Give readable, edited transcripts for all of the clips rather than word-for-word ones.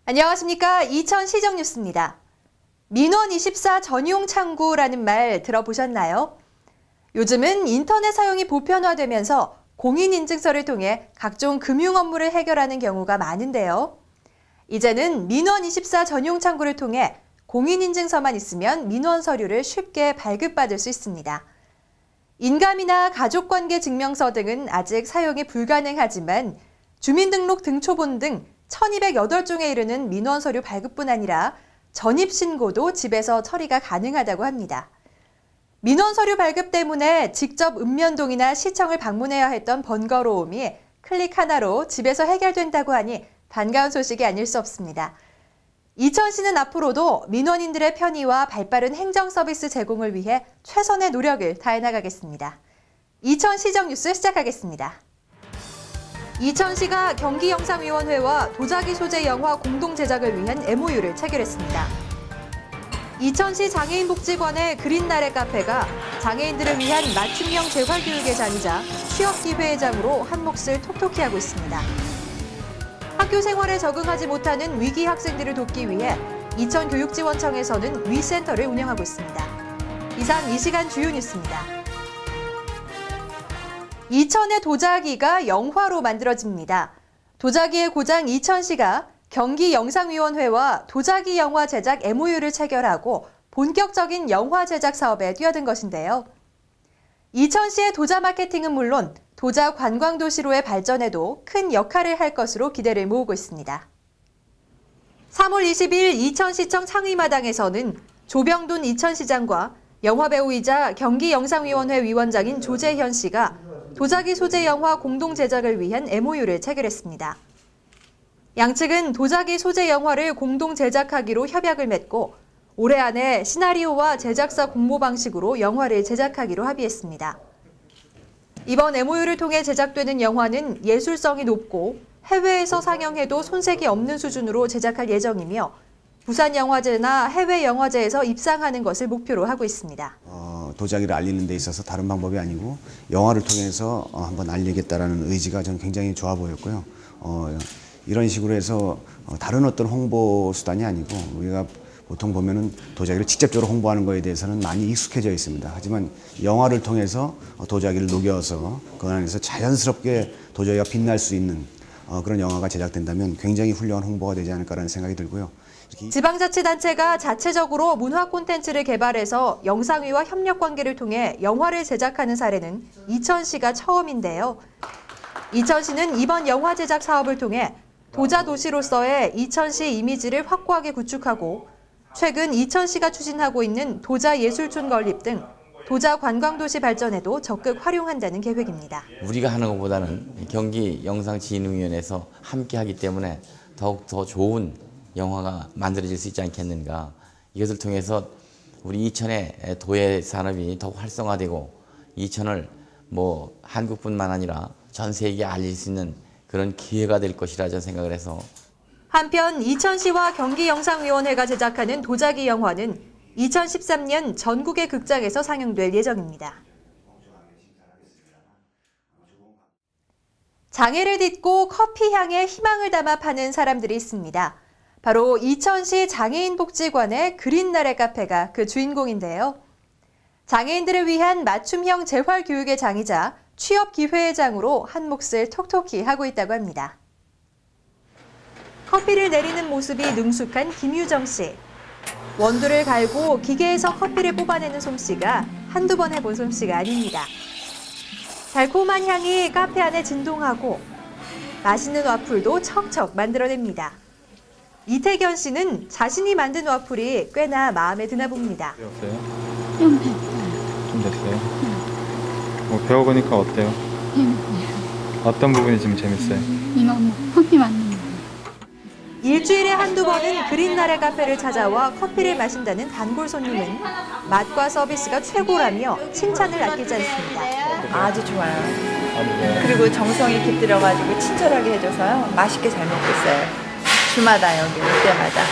안녕하십니까. 이천시정 뉴스입니다. 민원24 전용 창구라는 말 들어보셨나요? 요즘은 인터넷 사용이 보편화되면서 공인인증서를 통해 각종 금융 업무를 해결하는 경우가 많은데요. 이제는 민원24 전용 창구를 통해 공인인증서만 있으면 민원 서류를 쉽게 발급받을 수 있습니다. 인감이나 가족관계 증명서 등은 아직 사용이 불가능하지만 주민등록 등초본 등 1208종에 이르는 민원 서류 발급뿐 아니라 전입신고도 집에서 처리가 가능하다고 합니다. 민원 서류 발급 때문에 직접 읍면동이나 시청을 방문해야 했던 번거로움이 클릭 하나로 집에서 해결된다고 하니 반가운 소식이 아닐 수 없습니다. 이천시는 앞으로도 민원인들의 편의와 발빠른 행정 서비스 제공을 위해 최선의 노력을 다해 나가겠습니다. 이천시정 뉴스 시작하겠습니다. 이천시가 경기영상위원회와 도자기 소재 영화 공동 제작을 위한 MOU를 체결했습니다. 이천시 장애인복지관의 그린나래 카페가 장애인들을 위한 맞춤형 재활교육의 장이자 취업기회의 장으로 한 몫을 톡톡히 하고 있습니다. 학교 생활에 적응하지 못하는 위기 학생들을 돕기 위해 이천교육지원청에서는 위센터를 운영하고 있습니다. 이상 이 시간 주요 뉴스입니다. 이천의 도자기가 영화로 만들어집니다. 도자기의 고장 이천시가 경기영상위원회와 도자기 영화 제작 MOU를 체결하고 본격적인 영화 제작 사업에 뛰어든 것인데요. 이천시의 도자 마케팅은 물론 도자 관광도시로의 발전에도 큰 역할을 할 것으로 기대를 모으고 있습니다. 3월 20일 이천시청 창의마당에서는 조병돈 이천시장과 영화배우이자 경기영상위원회 위원장인 조재현 씨가 도자기 소재 영화 공동 제작을 위한 MOU를 체결했습니다. 양측은 도자기 소재 영화를 공동 제작하기로 협약을 맺고 올해 안에 시나리오와 제작사 공모 방식으로 영화를 제작하기로 합의했습니다. 이번 MOU를 통해 제작되는 영화는 예술성이 높고 해외에서 상영해도 손색이 없는 수준으로 제작할 예정이며 부산영화제나 해외영화제에서 입상하는 것을 목표로 하고 있습니다. 도자기를 알리는 데 있어서 다른 방법이 아니고 영화를 통해서 한번 알리겠다라는 의지가 저는 굉장히 좋아 보였고요. 이런 식으로 해서 다른 어떤 홍보 수단이 아니고 우리가 보통 보면은 도자기를 직접적으로 홍보하는 것에 대해서는 많이 익숙해져 있습니다. 하지만 영화를 통해서 도자기를 녹여서 그 안에서 자연스럽게 도자기가 빛날 수 있는 그런 영화가 제작된다면 굉장히 훌륭한 홍보가 되지 않을까라는 생각이 들고요. 지방자치단체가 자체적으로 문화 콘텐츠를 개발해서 영상위와 협력 관계를 통해 영화를 제작하는 사례는 이천시가 처음인데요. 이천시는 이번 영화 제작 사업을 통해 도자 도시로서의 이천시 이미지를 확고하게 구축하고 최근 이천시가 추진하고 있는 도자 예술촌 건립 등 도자 관광도시 발전에도 적극 활용한다는 계획입니다. 우리가 하는 것보다는 경기영상진흥위원회에서 함께 하기 때문에 더욱 더 좋은 영화가 만들어질 수 있지 않겠는가. 이것을 통해서 우리 이천의 도예 산업이 더욱 활성화되고 이천을 한국뿐만 아니라 전 세계에 알릴 수 있는 그런 기회가 될 것이라 저는 생각을 해서. 한편 이천시와 경기영상위원회가 제작하는 도자기 영화는 2013년 전국의 극장에서 상영될 예정입니다. 장애를 딛고 커피 향에 희망을 담아 파는 사람들이 있습니다. 바로 이천시 장애인복지관의 그린나래 카페가 그 주인공인데요. 장애인들을 위한 맞춤형 재활교육의 장이자 취업기회의 장으로 한 몫을 톡톡히 하고 있다고 합니다. 커피를 내리는 모습이 능숙한 김유정 씨. 원두를 갈고 기계에서 커피를 뽑아내는 솜씨가 한두 번 해본 솜씨가 아닙니다. 달콤한 향이 카페 안에 진동하고 맛있는 와플도 척척 만들어냅니다. 이태견 씨는 자신이 만든 와플이 꽤나 마음에 드나 봅니다. 배웠어요? 좀 됐어요. 좀 됐어요? 배워보니까 어때요? 재밌어요. 어떤 부분이 좀 재밌어요? 이만 커피 만드는 거. 일주일에 한두 번은 그린나래 카페를 찾아와 커피를 마신다는 단골 손님은 맛과 서비스가 최고라며 칭찬을 아끼지 않습니다. 아주 좋아요. 그리고 정성이 깃들여가지고 친절하게 해줘서요. 맛있게 잘 먹고 있어요. 주마다 여기 올 때마다.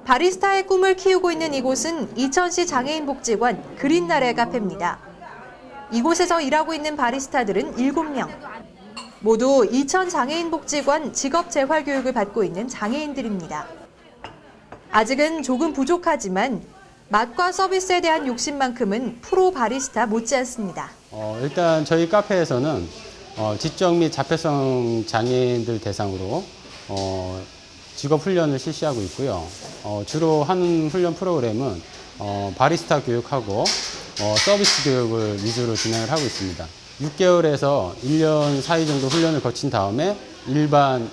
바리스타의 꿈을 키우고 있는 이곳은 이천시 장애인복지관 그린나래 카페입니다. 이곳에서 일하고 있는 바리스타들은 7명. 모두 이천장애인복지관 직업재활교육을 받고 있는 장애인들입니다. 아직은 조금 부족하지만 맛과 서비스에 대한 욕심만큼은 프로 바리스타 못지않습니다. 일단 저희 카페에서는 지적 및 자폐성 장애인들 대상으로 직업 훈련을 실시하고 있고요. 주로 하는 훈련 프로그램은 바리스타 교육하고 서비스 교육을 위주로 진행을 하고 있습니다. 6개월에서 1년 사이 정도 훈련을 거친 다음에 일반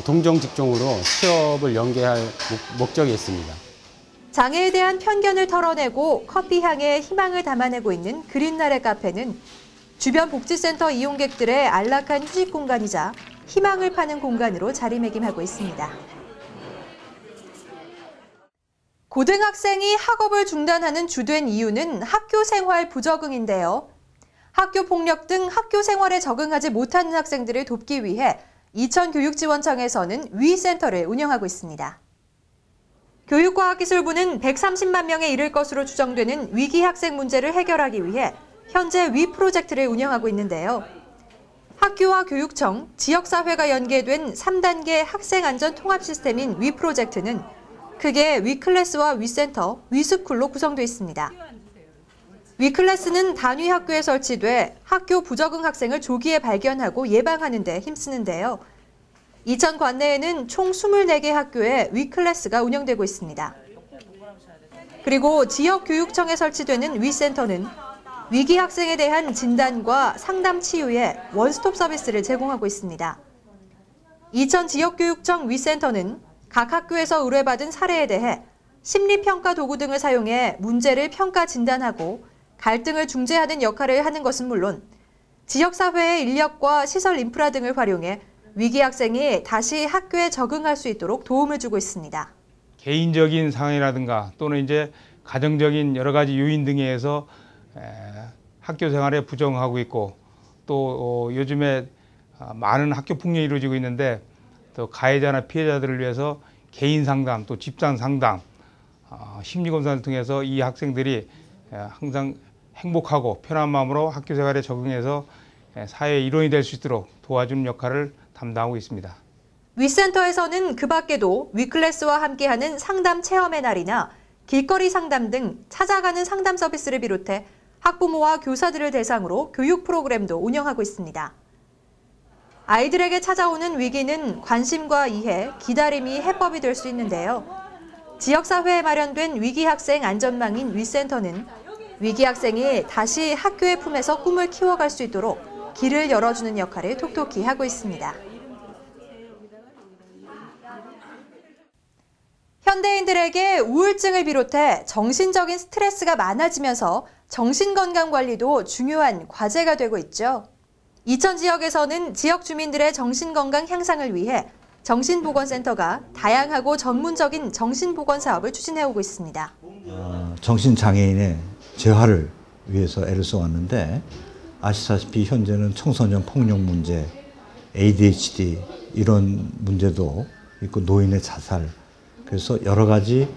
동종 직종으로 취업을 연계할 목적이 있습니다. 장애에 대한 편견을 털어내고 커피 향에 희망을 담아내고 있는 그린날의 카페는 주변 복지센터 이용객들의 안락한 휴식 공간이자 희망을 파는 공간으로 자리매김하고 있습니다. 고등학생이 학업을 중단하는 주된 이유는 학교 생활 부적응인데요. 학교 폭력 등 학교 생활에 적응하지 못하는 학생들을 돕기 위해 이천교육지원청에서는 위센터를 운영하고 있습니다. 교육과학기술부는 130만 명에 이를 것으로 추정되는 위기 학생 문제를 해결하기 위해 현재 위 프로젝트를 운영하고 있는데요. 학교와 교육청, 지역사회가 연계된 3단계 학생안전 통합 시스템인 위 프로젝트는 크게 위클래스와 위센터, 위스쿨로 구성되어 있습니다. 위클래스는 단위 학교에 설치돼 학교 부적응 학생을 조기에 발견하고 예방하는 데 힘쓰는데요. 이천 관내에는 총 24개 학교에 위클래스가 운영되고 있습니다. 그리고 지역교육청에 설치되는 위센터는 위기 학생에 대한 진단과 상담 치유에 원스톱 서비스를 제공하고 있습니다. 이천 지역교육청 위센터는 각 학교에서 의뢰받은 사례에 대해 심리평가 도구 등을 사용해 문제를 평가 진단하고 갈등을 중재하는 역할을 하는 것은 물론 지역사회의 인력과 시설 인프라 등을 활용해 위기 학생이 다시 학교에 적응할 수 있도록 도움을 주고 있습니다. 개인적인 상황이라든가 또는 이제 가정적인 여러 가지 요인 등에 의해서 학교 생활에 부정하고 있고 또 요즘에 많은 학교 폭력이 이루어지고 있는데 또 가해자나 피해자들을 위해서 개인 상담 또 집단 상담 심리 검사를 통해서 이 학생들이 항상 행복하고 편한 마음으로 학교 생활에 적응해서 사회의 일원이 될 수 있도록 도와주는 역할을 담당하고 있습니다. 위센터에서는 그 밖에도 위클래스와 함께하는 상담 체험의 날이나 길거리 상담 등 찾아가는 상담 서비스를 비롯해 학부모와 교사들을 대상으로 교육 프로그램도 운영하고 있습니다. 아이들에게 찾아오는 위기는 관심과 이해, 기다림이 해법이 될 수 있는데요. 지역사회에 마련된 위기 학생 안전망인 위센터는 위기 학생이 다시 학교의 품에서 꿈을 키워갈 수 있도록 길을 열어주는 역할을 톡톡히 하고 있습니다. 현대인들에게 우울증을 비롯해 정신적인 스트레스가 많아지면서 정신건강관리도 중요한 과제가 되고 있죠. 이천 지역에서는 지역 주민들의 정신건강 향상을 위해 정신보건센터가 다양하고 전문적인 정신보건 사업을 추진해오고 있습니다. 정신장애인의 재활을 위해서 애를 써왔는데 아시다시피 현재는 청소년 폭력 문제, ADHD 이런 문제도 있고 노인의 자살 그래서 여러 가지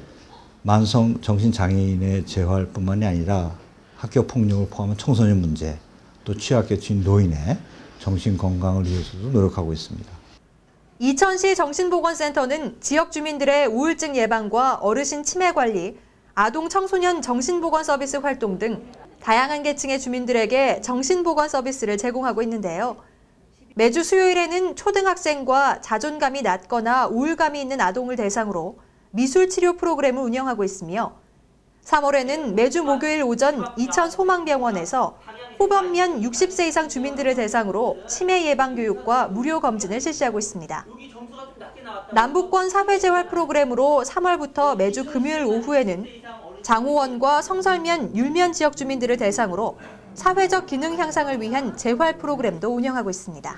만성 정신장애인의 재활뿐만이 아니라 학교 폭력을 포함한 청소년 문제 또 취약계층 노인의 정신건강을 위해서도 노력하고 있습니다. 이천시 정신보건센터는 지역 주민들의 우울증 예방과 어르신 치매 관리, 아동 청소년 정신보건 서비스 활동 등 다양한 계층의 주민들에게 정신보건 서비스를 제공하고 있는데요. 매주 수요일에는 초등학생과 자존감이 낮거나 우울감이 있는 아동을 대상으로 미술치료 프로그램을 운영하고 있으며 3월에는 매주 목요일 오전 이천 소망병원에서 호범면 60세 이상 주민들을 대상으로 치매 예방 교육과 무료 검진을 실시하고 있습니다. 남북권 사회재활 프로그램으로 3월부터 매주 금요일 오후에는 장호원과 성설면, 율면 지역 주민들을 대상으로 사회적 기능 향상을 위한 재활 프로그램도 운영하고 있습니다.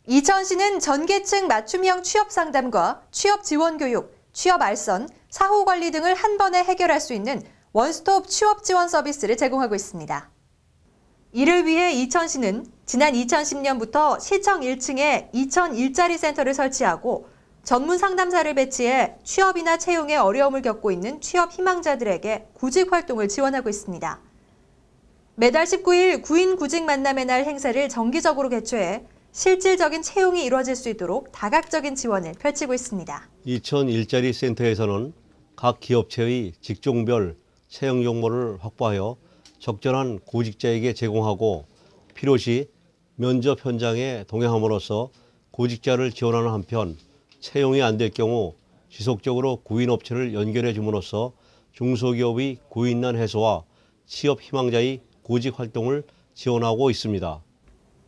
이천시는 전계층 맞춤형 취업 상담과 취업 지원 교육, 취업 알선, 사후 관리 등을 한 번에 해결할 수 있는 원스톱 취업 지원 서비스를 제공하고 있습니다. 이를 위해 이천시는 지난 2010년부터 시청 1층에 이천 일자리 센터를 설치하고 전문 상담사를 배치해 취업이나 채용에 어려움을 겪고 있는 취업 희망자들에게 구직 활동을 지원하고 있습니다. 매달 19일 구인 구직 만남의 날 행사를 정기적으로 개최해 실질적인 채용이 이루어질 수 있도록 다각적인 지원을 펼치고 있습니다. 이천 일자리 센터에서는 각 기업체의 직종별 채용 정보를 확보하여 적절한 구직자에게 제공하고 필요시 면접 현장에 동행함으로써 구직자를 지원하는 한편 채용이 안 될 경우 지속적으로 구인업체를 연결해 줌으로써 중소기업의 구인난 해소와 취업 희망자의 구직 활동을 지원하고 있습니다.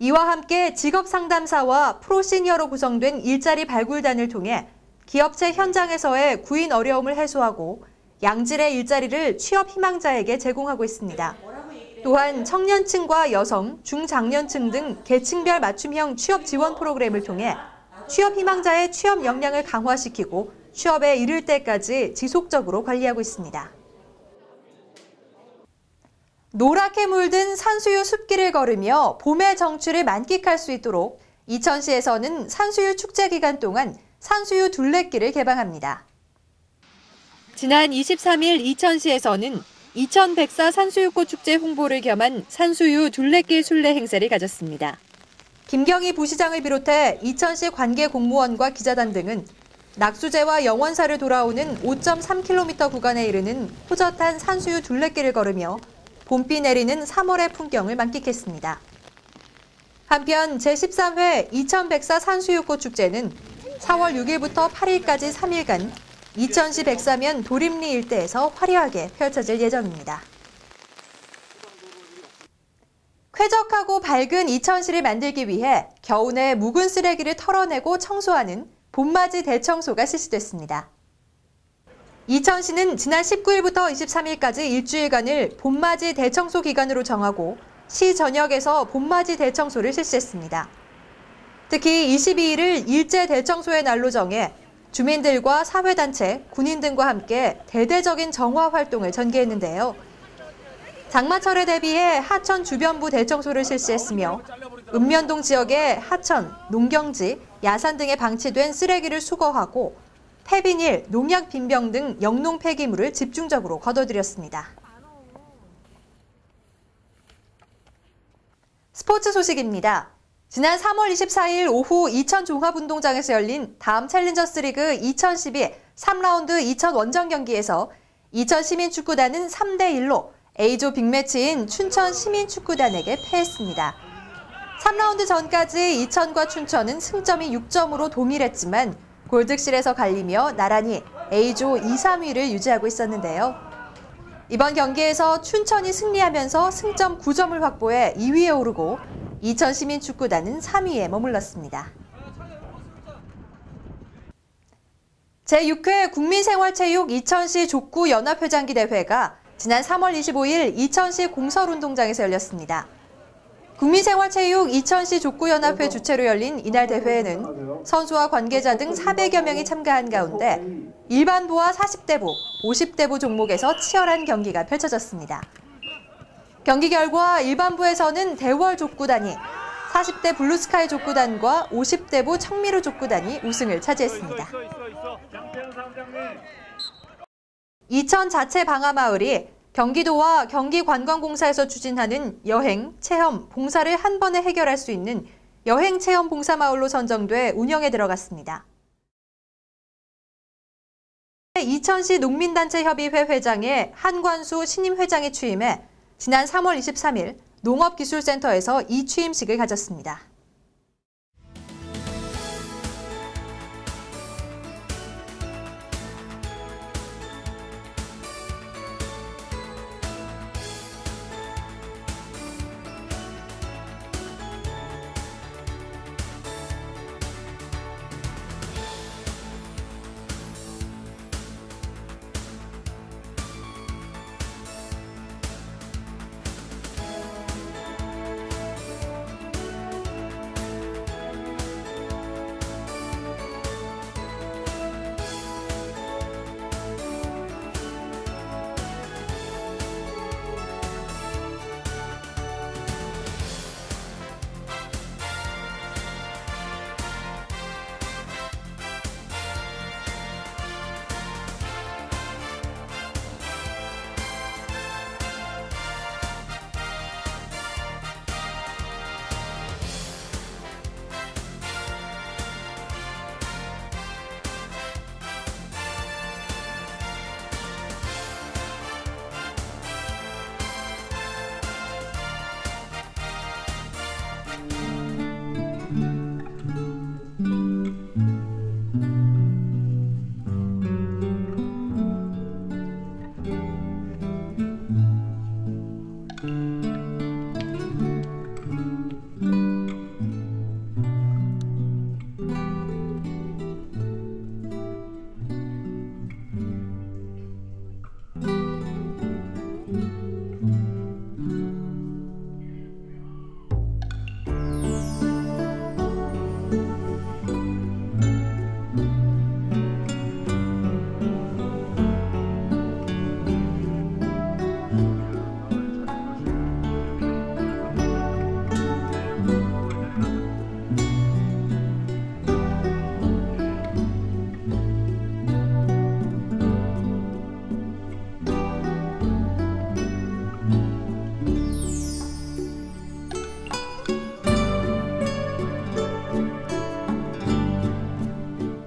이와 함께 직업상담사와 프로시니어로 구성된 일자리 발굴단을 통해 기업체 현장에서의 구인 어려움을 해소하고 양질의 일자리를 취업 희망자에게 제공하고 있습니다. 또한 청년층과 여성, 중장년층 등 계층별 맞춤형 취업 지원 프로그램을 통해 취업 희망자의 취업 역량을 강화시키고 취업에 이를 때까지 지속적으로 관리하고 있습니다. 노랗게 물든 산수유 숲길을 걸으며 봄의 정취를 만끽할 수 있도록 이천시에서는 산수유 축제 기간 동안 산수유 둘레길을 개방합니다. 지난 23일 이천시에서는 2104 산수유꽃 축제 홍보를 겸한 산수유 둘레길 순례 행사를 가졌습니다. 김경희 부시장을 비롯해 이천시 관계 공무원과 기자단 등은 낙수제와 영원사를 돌아오는 5.3km 구간에 이르는 호젓한 산수유 둘레길을 걸으며 봄비 내리는 3월의 풍경을 만끽했습니다. 한편 제13회 2104 산수유꽃 축제는 4월 6일부터 8일까지 3일간 이천시 백사면 도림리 일대에서 화려하게 펼쳐질 예정입니다. 쾌적하고 밝은 이천시를 만들기 위해 겨우내 묵은 쓰레기를 털어내고 청소하는 봄맞이 대청소가 실시됐습니다. 이천시는 지난 19일부터 23일까지 일주일간을 봄맞이 대청소 기간으로 정하고 시 전역에서 봄맞이 대청소를 실시했습니다. 특히 22일을 일제 대청소의 날로 정해 주민들과 사회단체, 군인 등과 함께 대대적인 정화 활동을 전개했는데요. 장마철에 대비해 하천 주변부 대청소를 실시했으며 읍면동 지역의 하천, 농경지, 야산 등에 방치된 쓰레기를 수거하고 폐비닐, 농약 빈병 등 영농 폐기물을 집중적으로 걷어들였습니다. 스포츠 소식입니다. 지난 3월 24일 오후 이천 종합운동장에서 열린 다음 챌린저스 리그 2012 3라운드 이천 원정 경기에서 이천 시민축구단은 3대1로 A조 빅매치인 춘천 시민축구단에게 패했습니다. 3라운드 전까지 이천과 춘천은 승점이 6점으로 동일했지만 골득실에서 갈리며 나란히 A조 2, 3위를 유지하고 있었는데요. 이번 경기에서 춘천이 승리하면서 승점 9점을 확보해 2위에 오르고 이천 시민축구단은 3위에 머물렀습니다. 제6회 국민생활체육 이천시 족구 연합회장기 대회가 지난 3월 25일 이천시 공설운동장에서 열렸습니다. 국민생활체육 이천시 족구연합회 주최로 열린 이날 대회에는 선수와 관계자 등 400여 명이 참가한 가운데 일반부와 40대부, 50대부 종목에서 치열한 경기가 펼쳐졌습니다. 경기 결과 일반부에서는 대월 족구단이 40대 블루스카이 족구단과 50대부 청미루 족구단이 우승을 차지했습니다. 이천 자체 방화마을이 경기도와 경기관광공사에서 추진하는 여행, 체험, 봉사를 한 번에 해결할 수 있는 여행체험 봉사마을로 선정돼 운영에 들어갔습니다. 이천시 농민단체협의회 회장의 한관수 신임 회장이 취임해 지난 3월 23일 농업기술센터에서 이 취임식을 가졌습니다.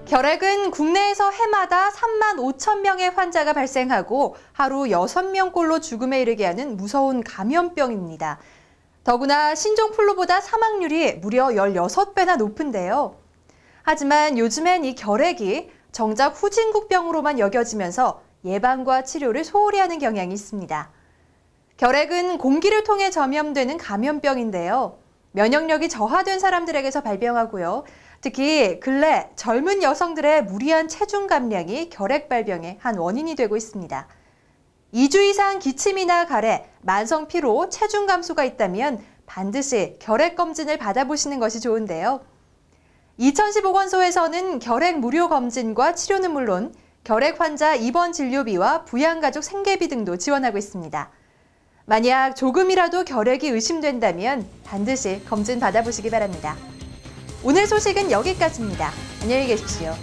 결핵은 국내에서 해마다 3만 5천 명의 환자가 발생하고 하루 6명꼴로 죽음에 이르게 하는 무서운 감염병입니다. 더구나 신종플루보다 사망률이 무려 16배나 높은데요. 하지만 요즘엔 이 결핵이 정작 후진국병으로만 여겨지면서 예방과 치료를 소홀히 하는 경향이 있습니다. 결핵은 공기를 통해 전염되는 감염병인데요. 면역력이 저하된 사람들에게서 발병하고요. 특히 근래 젊은 여성들의 무리한 체중 감량이 결핵 발병의 한 원인이 되고 있습니다. 2주 이상 기침이나 가래, 만성 피로, 체중 감소가 있다면 반드시 결핵 검진을 받아보시는 것이 좋은데요. 이천시보건소에서는 결핵 무료 검진과 치료는 물론 결핵 환자 입원 진료비와 부양가족 생계비 등도 지원하고 있습니다. 만약 조금이라도 결핵이 의심된다면 반드시 검진 받아보시기 바랍니다. 오늘 소식은 여기까지입니다. 안녕히 계십시오.